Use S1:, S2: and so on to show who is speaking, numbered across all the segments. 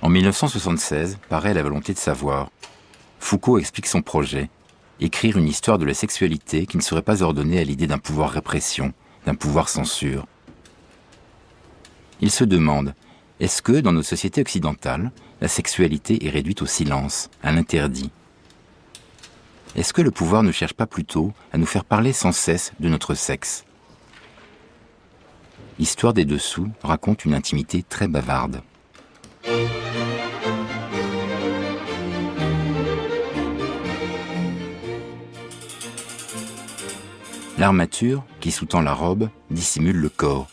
S1: En 1976, paraît La volonté de savoir. Foucault explique son projet, écrire une histoire de la sexualité qui ne serait pas ordonnée à l'idée d'un pouvoir répression, d'un pouvoir censure. Il se demande, est-ce que, dans nos sociétés occidentales, la sexualité est réduite au silence, à l'interdit ? Est-ce que le pouvoir ne cherche pas plutôt à nous faire parler sans cesse de notre sexe ? L'histoire des dessous raconte une intimité très bavarde. L'armature, qui sous-tend la robe, dissimule le corps,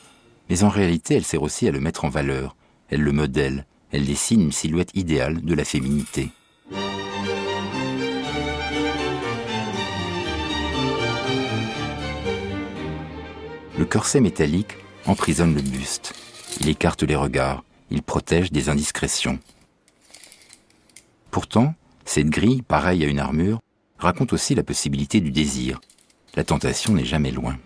S1: mais en réalité elle sert aussi à le mettre en valeur, elle le modèle, elle dessine une silhouette idéale de la féminité. Le corset métallique emprisonne le buste, il écarte les regards, il protège des indiscrétions. Pourtant, cette grille, pareille à une armure, raconte aussi la possibilité du désir. La tentation n'est jamais loin.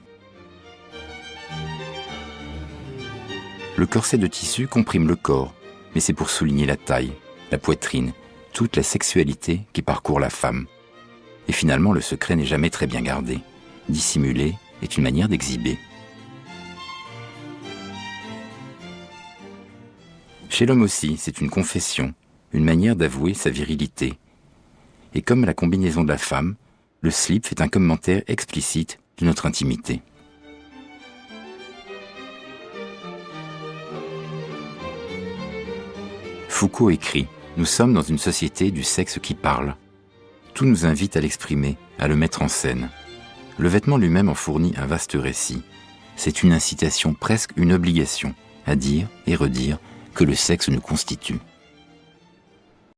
S1: Le corset de tissu comprime le corps, mais c'est pour souligner la taille, la poitrine, toute la sexualité qui parcourt la femme. Et finalement, le secret n'est jamais très bien gardé. Dissimuler est une manière d'exhiber. Chez l'homme aussi, c'est une confession, une manière d'avouer sa virilité. Et comme la combinaison de la femme, le slip fait un commentaire explicite de notre intimité. Foucault écrit « Nous sommes dans une société du sexe qui parle. Tout nous invite à l'exprimer, à le mettre en scène. Le vêtement lui-même en fournit un vaste récit. C'est une incitation, presque une obligation, à dire et redire que le sexe nous constitue. »